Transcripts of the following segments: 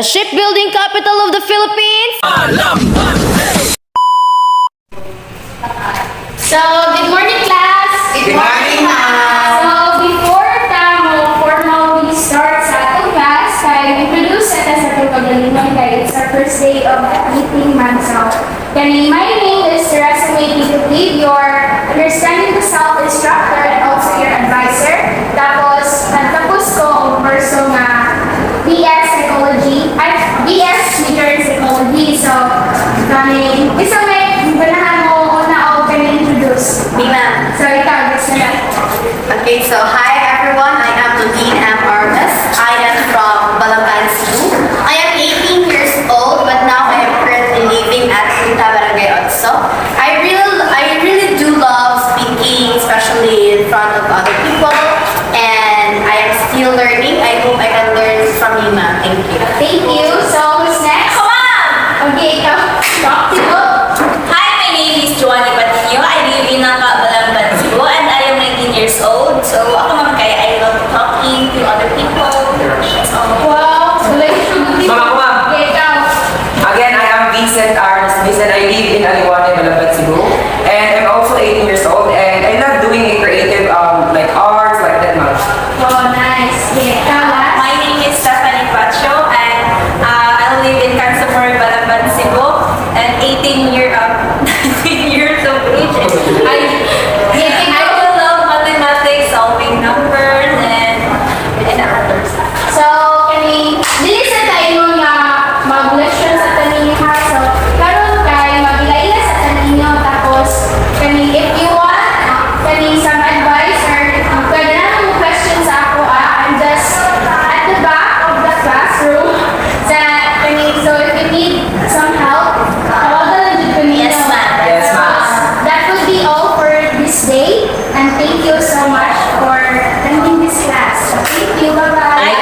the shipbuilding capital of the Philippines. So, good morning, class! Good morning, ma'am! So, before tamo formally start sa atong class, kay introduce natin sa atong pagalingon kay it's our first day of meeting man. So, my name is Teresa May Lead, your understanding the self instructor and also your advisor. Tapos, nagtapos ko ang perso nga BS Psychology, BS Major in Psychology. So, isang may banahan mo una o introduce. Ma'am. So, ikaw, gusto na. Okay, so hi everyone. I am Levine M. Armas. I am from Balacan, Cebu. I am 18 years old, but now I am currently living at Punta Barangay Otso. I really do love speaking, especially in front of other people, and I am still learning. I hope I can learn from you, ma'am. Thank you. Thank you. So, who's next? Come on! Okay, ikaw. Talk to you. Hi, my name is Joanny Batinho. I live in Balacan, Cebu, and I am 19 years old. So, ako naman kaya I love talking to other people. That's all. Wow. Wala yung sugot dito. Ma'am. Okay, ikaw. Again, I am Vincent Armas. Vincent, I live in Aliwate, Balacan, Cebu. And I'm also 18 years old. And I love doing a creative, like arts, like that much. Oh, nice. Okay, ikaw last. My name is Stephanie Pacho, and I live in Cansamor, Balacan, Cebu, and 18 years of age. I will love mathematics, solving numbers, and others. So, listen tayo nga mag-lecture sa taninyo ha. So, karon kay mag-ilaila sa taninyo. Tapos, if you want, some advice or pwede na mga questions sa ako I'm just at the back of the classroom. So, if you need some help, tawagan lang dito ninyo. Yes, ma'am. Yes, ma'am. That will be all for this day. And thank you so much for attending this class. Thank you. Bye-bye.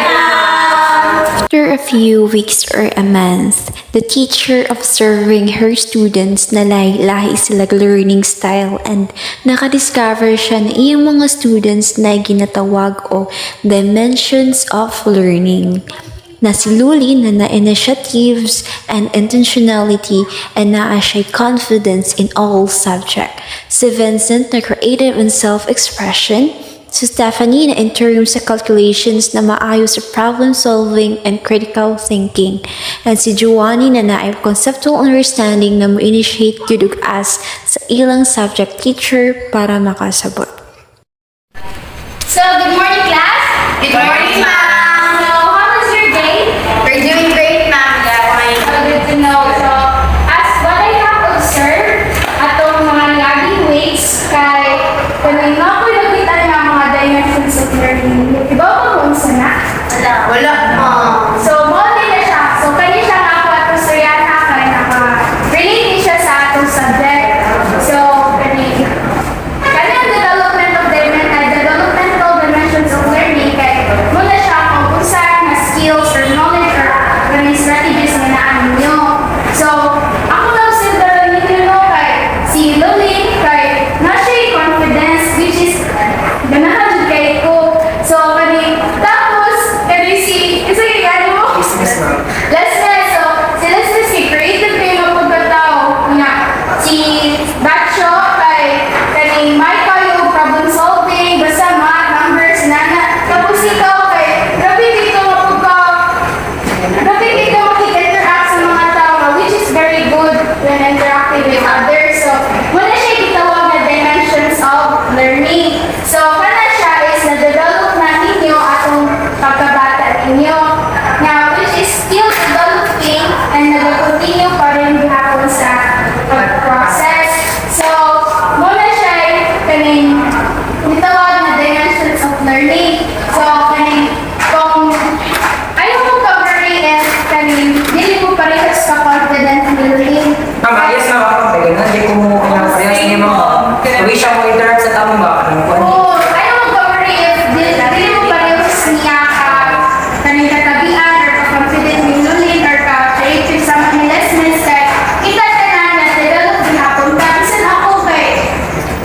After a few weeks or a month, the teacher observing her students na lahi-lahi silang learning style and nakadiscover siya na iyang mga students na ginatawag o dimensions of learning. Nasiluli na initiatives and intentionality and naa siya confidence in all subject. Si Vincent na creative and self-expression. Si Stephanie na in terms sa calculations na maayo sa problem solving and critical thinking. And si Joanny na naay conceptual understanding na mo-initiate gyud as sa ilang subject teacher para makasabot. So, good morning, class. Good morning, ma'am. So, how was your day? We're doing great, ma'am. So, good to know. So, as what I have observed, atong mga laging weeks, kay kanina ko nakita nga mga dimensions of learning. Diba ba kung sana? Wala, ma'am. So, mo din na siya. So, kanya siya nga ako at Australian ha, kaya naka-relate siya sa atong subject. So, kanya developmental dimensions of learning, kaya muna siya kung unsa na skills or knowledge or kanya strategies na naan ninyo. So, ako lang sila ninyo no, kay si Lully, kay na siya confidence, which is ganahan kay ko. So, tapos, si, isa yung gano'n mo? Yes, ma'am. Let's so, si Leslie, si creative kayo magpagkatao. Nga, si Batcho, kay may kayo problem solving, basta math, numbers, nana. Tapos ikaw, kay grabe dito makik-interact sa mga tao, which is very good when interacting with others. So, muna siya itawag na dimensions of learning. So, kana siya is na-develop na ninyo atong pagkabata ninyo. Now, which is still developing and nag-continue pa rin gihapon sa pag-process. So, muna siya ay itawag na dimensions of learning. So, kung ayaw mo ka-worry and dili mo parehas ka-confident in learning. Ma'am, ayos na ako. Pwede na, hindi ko mo parehas niya, ma'am. Wish ako interact sa tamang ba? Oo, ayaw mo ka-worry if dili mo parehas niya kaning katabian or ka-confident in learning or ka-creative sa mga lessons. Kaya kita na develop din ako. Bisan ako kay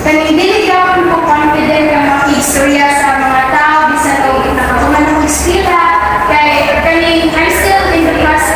kaning dili ka ko confident ka makistorya sa mga tao. Bisan ako nakatuman ng eskwela. Kay kaning I'm still in the process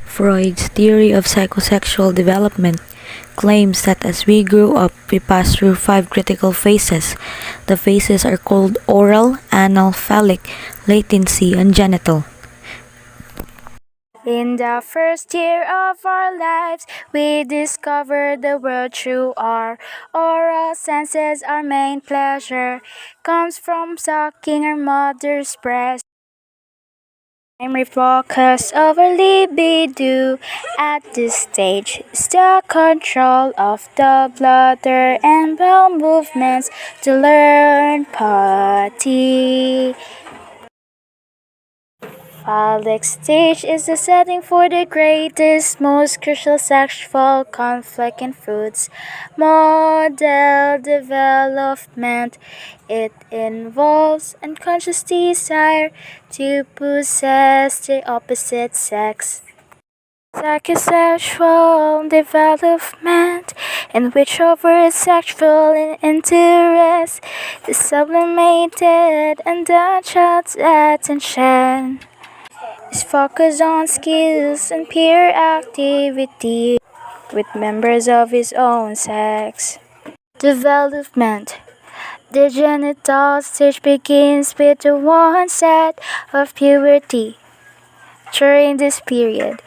Freud's theory of psychosexual development claims that as we grow up, we pass through 5 critical phases. The phases are called oral, anal, phallic, latency, and genital. In the first year of our lives, we discover the world through our oral senses. Our main pleasure comes from sucking our mother's breast. Primary focus of our libido at this stage is the control of the bladder and bowel movements to learn potty. Phallic stage is the setting for the greatest, most crucial sexual conflict in fruits model development. It involves unconscious desire to possess the opposite sex. Psychosexual development, in which overt sexual interest is sublimated and the child's attention is focused on skills and peer activity with members of his own sex. Development. The genital stage begins with the onset of puberty. During this period,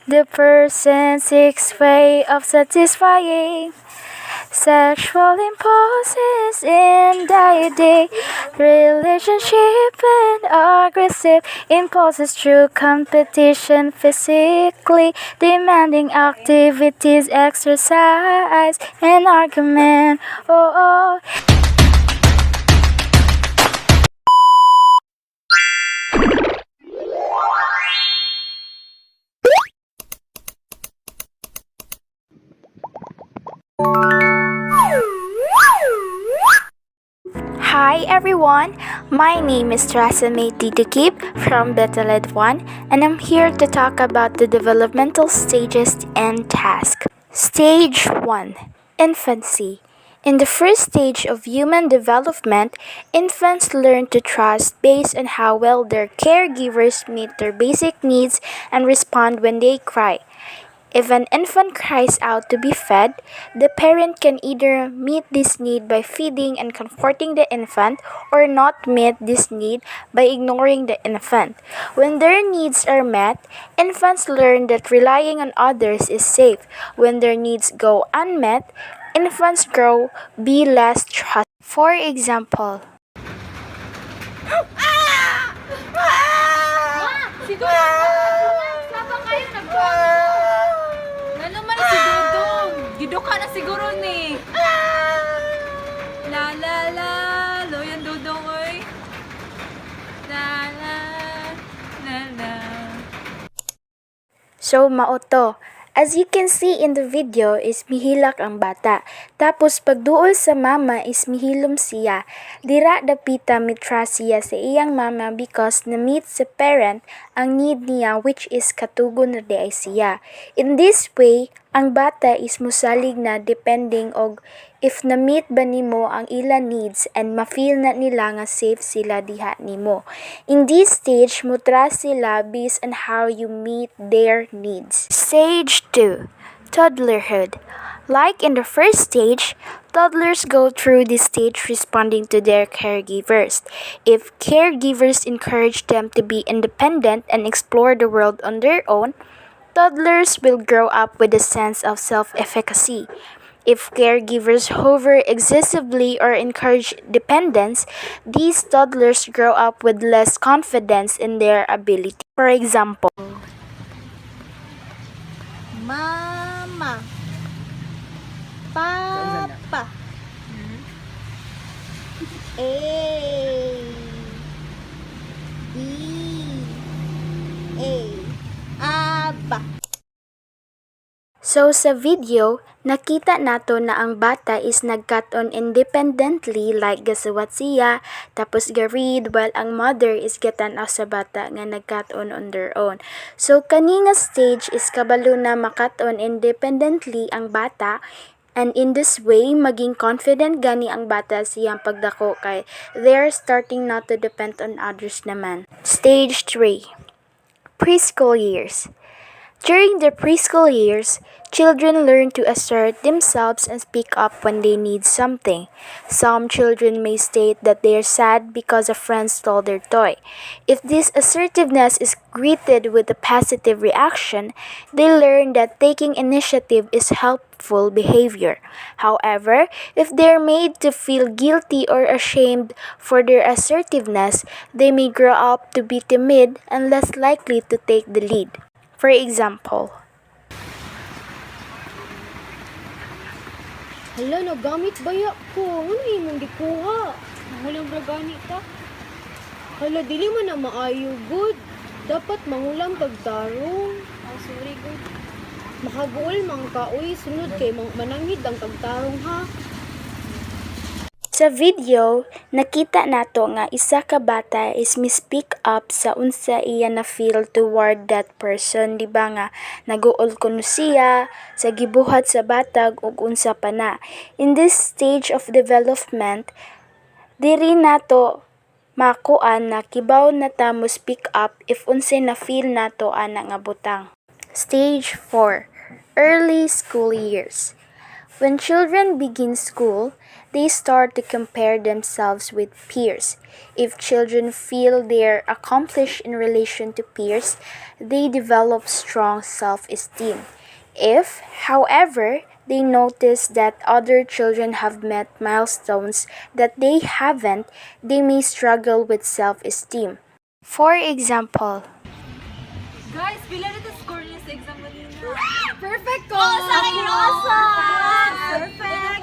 the person seeks way of satisfying sexual impulses in day-to-day relationship and aggressive impulses through competition, physically demanding activities, exercise, and argument. Oh. Hi everyone, my name is Trasame Titukip from Betaled 1 and I'm here to talk about the developmental stages and tasks. Stage 1. Infancy. In the first stage of human development, infants learn to trust based on how well their caregivers meet their basic needs and respond when they cry. If an infant cries out to be fed, the parent can either meet this need by feeding and comforting the infant or not meet this need by ignoring the infant. When their needs are met, infants learn that relying on others is safe. When their needs go unmet, infants grow be less trustful. For example, Ano man si Dudong? Giduka na siguro ni. La la la, loyan Dudong oy. La la la la. so mauto. As you can see in the video is mihilak ang bata. Tapos pagduol sa mama is mihilom siya. Dira dapita mitra siya sa iyang mama because na-meet sa parent ang need niya which is katugon na di ay siya. In this way, ang bata is musalig na depending og if na-meet ba nimo ang ila needs and ma-feel na nila nga safe sila diha nimo. In this stage, mutra sila based on how you meet their needs. Stage 2. Toddlerhood. Like in the first stage, toddlers go through this stage responding to their caregivers. If caregivers encourage them to be independent and explore the world on their own, toddlers will grow up with a sense of self-efficacy. If caregivers hover excessively or encourage dependence, these toddlers grow up with less confidence in their ability. For example, Mama. Papa. A. B. A. Aba. so sa video, nakita nato na ang bata is nagkaton independently like gasuwat siya, tapos ga-read while ang mother is gatan-aw sa bata nga nagkaton on their own. So kani nga stage is kabalo na makaton independently ang bata And in this way, maging confident gani ang bata siyang pagdako kay they're starting not to depend on others naman. Stage 3. Preschool years. During the preschool years, children learn to assert themselves and speak up when they need something. Some children may state that they are sad because a friend stole their toy. If this assertiveness is greeted with a positive reaction, they learn that taking initiative is helpful behavior. However, if they are made to feel guilty or ashamed for their assertiveness, they may grow up to be timid and less likely to take the lead. For example, Hala, nagamit baya ko. Ano imong gikuha? Mangulang bragani ta. Hala, dili man na maayo, good. Dapat mangulang pagtarong. Oh, sorry, good. Makaguol mang kaoy, sunod kay manangid ang pagtarong ha. sa video, nakita nato nga isa ka bata is mi-speak up sa unsa iya na feel toward that person, di ba nga naguol kuno siya sa gibuhat sa batag ug unsa pa na. In this stage of development, diri nato makuan na kibaw na ta mo speak up if unsay na feel nato ana nga butang. Stage 4. Early school years. When children begin school, they start to compare themselves with peers. If children feel they're accomplished in relation to peers, they develop strong self-esteem. If, however, they notice that other children have met milestones that they haven't, they may struggle with self-esteem. For example, Guys, pila na score niyo sa exam kanina? Perfect ko! Oh, sa akin, awesome! Perfect!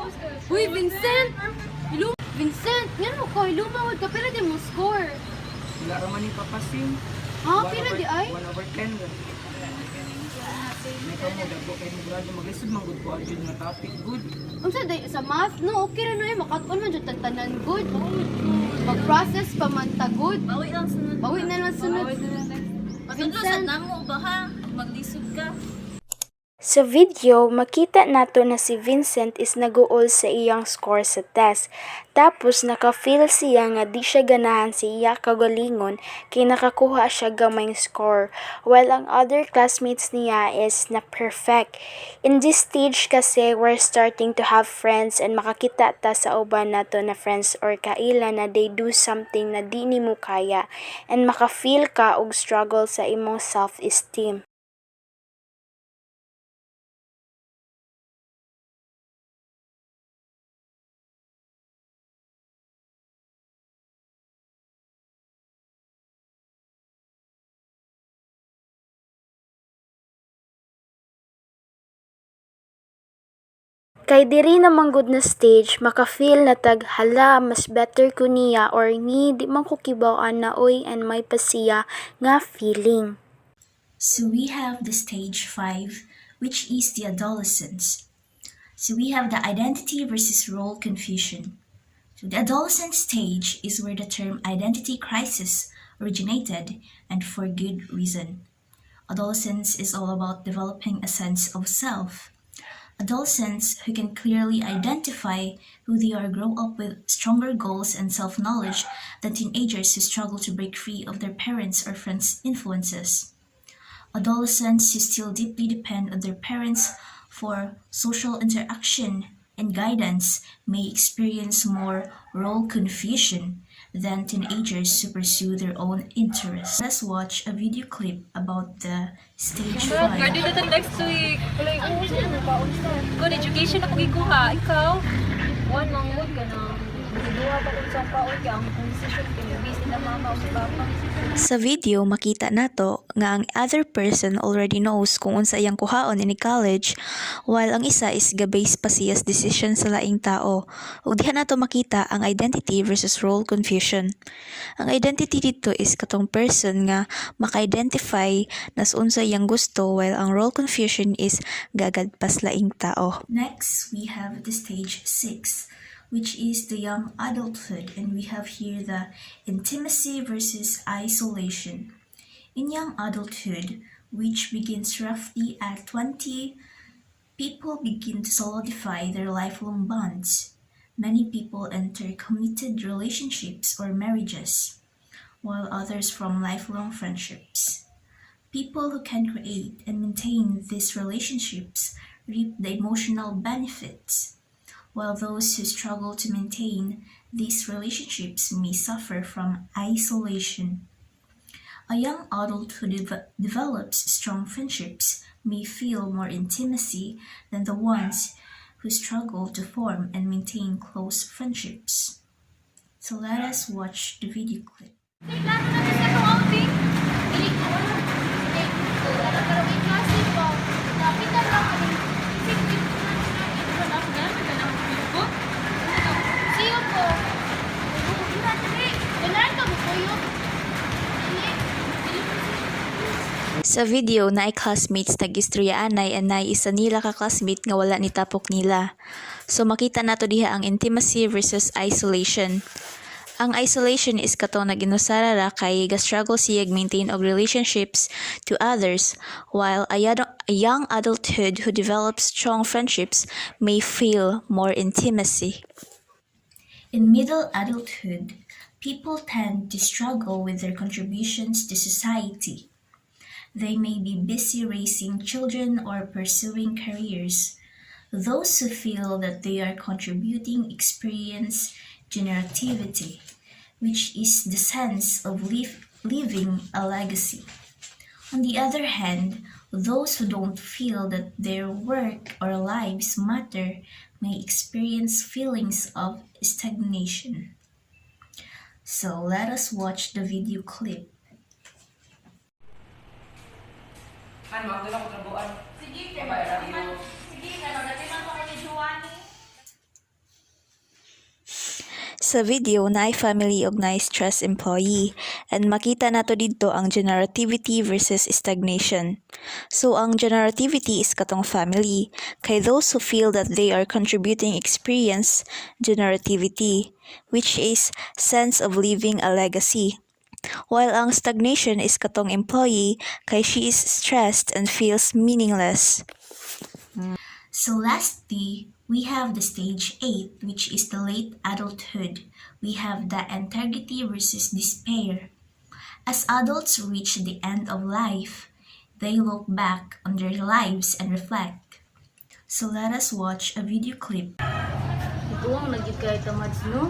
Uy, Vincent! Vincent, yan mo ko, lumawad ka, pero di mo score. Wala raman yung papasin. Ha? Pila di ay? 1/10. May kamo, dabo kayo mo grado. Mag-lisod man good po ang nga topic. Good. Unsa day sa math? No, okay ra no, makatuon man jud tanan good. Mag-process pa man ta good. Bawi lang sunod. Bawi na lang sunod. Vincent, namo ba ha? Maglisod ka. sa video, makita nato na si Vincent is naguol sa iyang score sa test. Tapos naka-feel siya nga di siya ganahan sa iya kagalingon kay nakakuha siya gamayng score, while ang other classmates niya is na perfect. In this stage kasi, we're starting to have friends and makakita ta sa uban nato na friends or kaila na they do something na di nimo kaya and maka-feel ka og struggle sa imong self-esteem. Kay diri na manggod na stage, maka-feel na tag hala mas better ko niya or ni di man ko kibaw-an na oy and may pasiya nga feeling. So we have the stage 5, which is the adolescence. So we have the identity versus role confusion. So the adolescent stage is where the term identity crisis originated, and for good reason. Adolescence is all about developing a sense of self. Adolescents who can clearly identify who they are grow up with stronger goals and self-knowledge than teenagers who struggle to break free of their parents' or friends' influences. Adolescents who still deeply depend on their parents for social interaction and guidance may experience more role confusion than teenagers who pursue their own interests. Let's watch a video clip about the stage 5. Garden na next week. Good education ako gikuha. Ikaw? One manggod ka na. Duha pa kung sa paon ka ang decision pinabis na mama o sa papa. Sa video, makita nato nga ang other person already knows kung unsa iyang kuhaon in college, while ang isa is gabase pa siyas decision sa laing tao. Ug diha nato makita ang identity versus role confusion. Ang identity dito is katong person nga maka-identify nas unsa iyang gusto, while ang role confusion is gagad pas laing tao. Next, we have the stage 6, which is the young adulthood, and we have here the intimacy versus isolation. In young adulthood, which begins roughly at 20, people begin to solidify their lifelong bonds. Many people enter committed relationships or marriages, while others form lifelong friendships. People who can create and maintain these relationships reap the emotional benefits, while those who struggle to maintain these relationships may suffer from isolation. A young adult who develops strong friendships may feel more intimacy than the ones who struggle to form and maintain close friendships. So let us watch the video clip. Sa video na ay classmates nag-istoryaanay anay isa nila ka classmate nga wala ni tapok nila. So makita nato diha ang intimacy versus isolation. Ang isolation is katong nag-inusara ra kay ga-struggle siya maintain og relationships to others, while a young adulthood who develops strong friendships may feel more intimacy. In middle adulthood, people tend to struggle with their contributions to society. They may be busy raising children or pursuing careers. Those who feel that they are contributing experience generativity, which is the sense of leaving a legacy. On the other hand, those who don't feel that their work or lives matter may experience feelings of stagnation. So let us watch the video clip. Ano, doon ako trabuan. Sige, Sige, radio. sige, nagatiman ko ni Juwani. Sa video na ay family og na stress employee, and makita nato didto ang generativity versus stagnation. So ang generativity is katong family, kay those who feel that they are contributing experience generativity, which is sense of leaving a legacy. While ang stagnation is katong employee, kay she is stressed and feels meaningless. So lastly, we have the stage 8, which is the late adulthood. We have the integrity versus despair. As adults reach the end of life, they look back on their lives and reflect. So let us watch a video clip. Ito ang naging kahit tamads, no?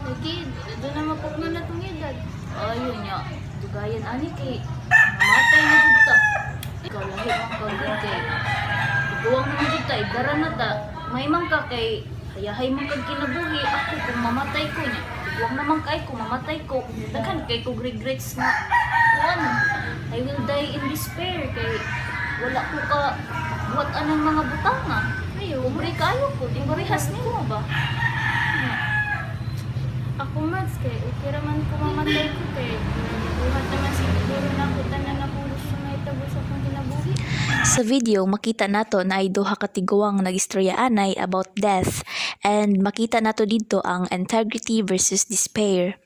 Lagi, doon na mapugno na itong edad. Ayun niya, dugayan ani kay mamatay na dito ta. Ikaw lahi ang kagod kay iguwang naman dito, igara na ta. May man ka kay hayahay man kag kinabuhi. Ako kung mamatay ko niya, iguwang naman kay kung mamatay ko. Daghan kay kog regrets na kuan. I will die in despair kay wala ko ka buhat anang mga butanga. Ayo, umri kayo ko, di marihas nimo ba? Ako mads kay okay raman ko mamatay ko kay buhat naman siguro na ko tanan na pulos na itabo sa akong kinabuhi. Sa video, makita nato na ay duha ka tiguang nagistoryaanay about death, and makita nato didto ang integrity versus despair.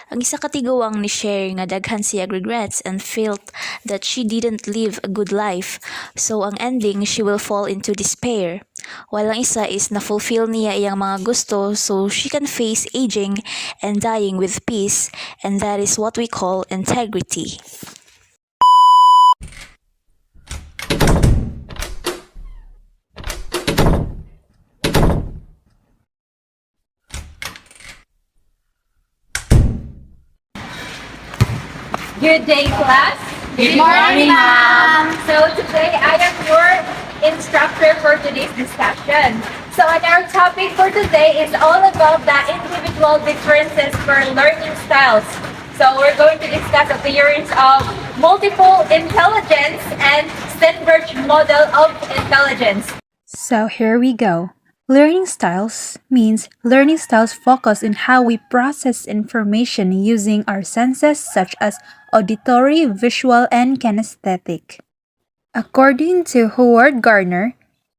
Ang isa ka tiguang ni share nga daghan siya regrets and felt that she didn't live a good life, so ang ending she will fall into despair. While ang isa is na-fulfill niya iyang mga gusto so she can face aging and dying with peace, and that is what we call integrity. Good day, class. Good morning, ma'am. So today I am your instructor for today's discussion. So and our topic for today is all about the individual differences for learning styles. So we're going to discuss the theories of multiple intelligence and Sternberg model of intelligence. So here we go. Learning styles means learning styles focus on how we process information using our senses such as auditory, visual, and kinesthetic. According to Howard Gardner,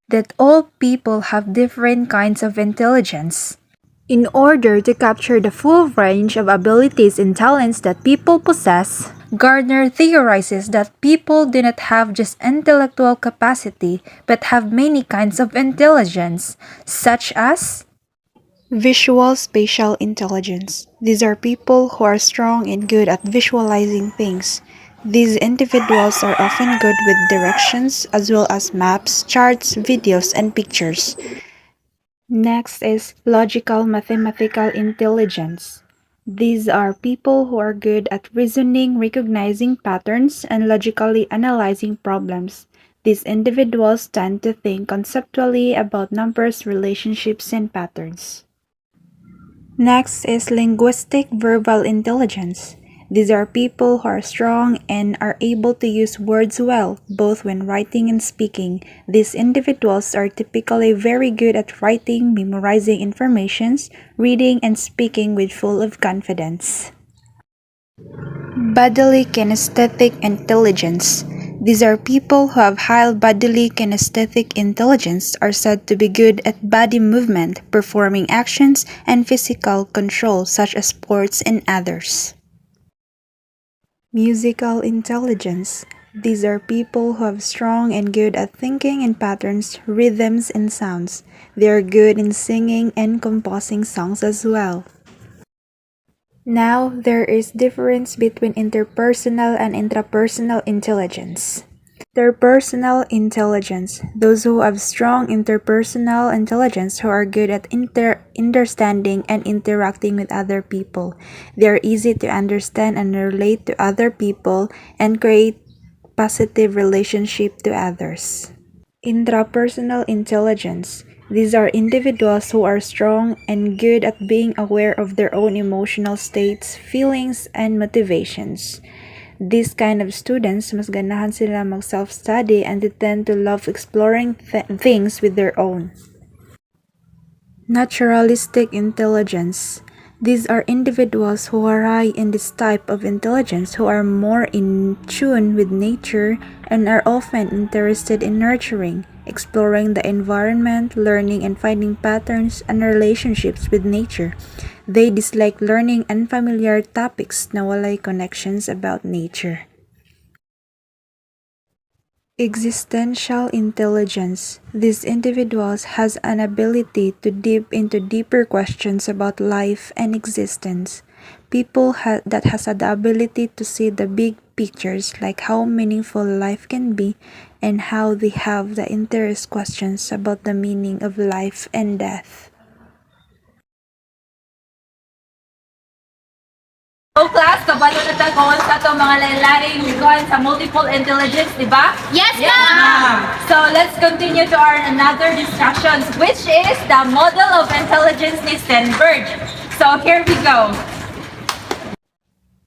that all people have different kinds of intelligence. In order to capture the full range of abilities and talents that people possess, Gardner theorizes that people do not have just intellectual capacity but have many kinds of intelligence, such as visual spatial intelligence. These are people who are strong and good at visualizing things. These individuals are often good with directions as well as maps, charts, videos, and pictures. Next is logical mathematical intelligence. These are people who are good at reasoning, recognizing patterns, and logically analyzing problems. These individuals tend to think conceptually about numbers, relationships, and patterns. Next is linguistic verbal intelligence. These are people who are strong and are able to use words well, both when writing and speaking. These individuals are typically very good at writing, memorizing informations, reading, and speaking with full of confidence. Bodily kinesthetic intelligence. These are people who have high bodily kinesthetic intelligence, are said to be good at body movement, performing actions, and physical control such as sports and others. Musical intelligence. These are people who have strong and good at thinking in patterns, rhythms, and sounds. They are good in singing and composing songs as well. Now, there is difference between interpersonal and intrapersonal intelligence. Interpersonal intelligence. Those who have strong interpersonal intelligence who are good at understanding and interacting with other people. They are easy to understand and relate to other people and create positive relationship to others. Intrapersonal intelligence. These are individuals who are strong and good at being aware of their own emotional states, feelings, and motivations. These kind of students, mas ganahan sila mag-self-study and they tend to love exploring things with their own. Naturalistic intelligence. These are individuals who are high in this type of intelligence who are more in tune with nature and are often interested in nurturing, exploring the environment, learning and finding patterns and relationships with nature. They dislike learning unfamiliar topics na walay connections about nature. Existential intelligence. These individuals has an ability to dip into deeper questions about life and existence. People that has the ability to see the big pictures like how meaningful life can be and how they have the interest questions about the meaning of life and death. So class, kabalo na tagon sa itong mga lain-laing ligon sa multiple intelligence, di ba? Yes, ma'am! So let's continue to our another discussions, which is the model of intelligence ni Stenberg. So here we go.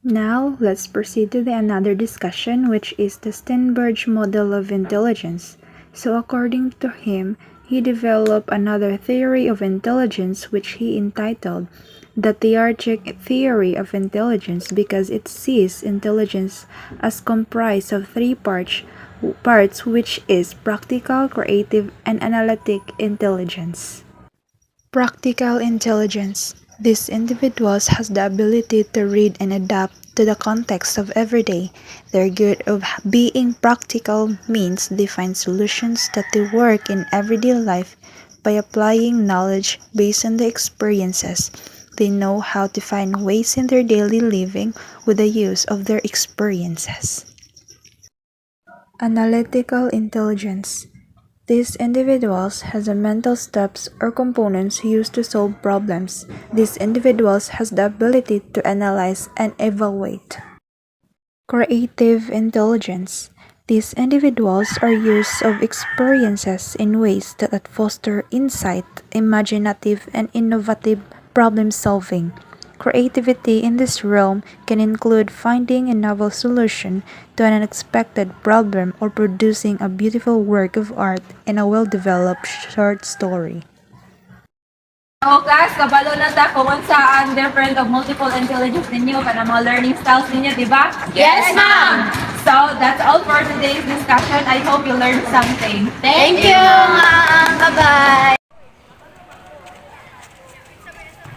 Now, let's proceed to the another discussion, which is the Stenberg model of intelligence. So according to him, he developed another theory of intelligence which he entitled the theurgic theory of intelligence because it sees intelligence as comprised of three parts which is practical, creative, and analytic intelligence. Practical intelligence. These individuals has the ability to read and adapt to the context of everyday. They're good of being practical means they find solutions that they work in everyday life by applying knowledge based on the experiences. They know how to find ways in their daily living with the use of their experiences. Analytical intelligence. These individuals has the mental steps or components used to solve problems. These individuals has the ability to analyze and evaluate. Creative intelligence. These individuals are use of experiences in ways that foster insight, imaginative and innovative problem solving. Creativity in this realm can include finding a novel solution to an unexpected problem or producing a beautiful work of art in a well-developed short story. So class, kabalo na ta kung saan different of multiple intelligence ninyo kana mga learning styles ninyo, di ba? Yes, ma'am! So that's all for today's discussion. I hope you learned something. Thank you, ma'am! Bye-bye!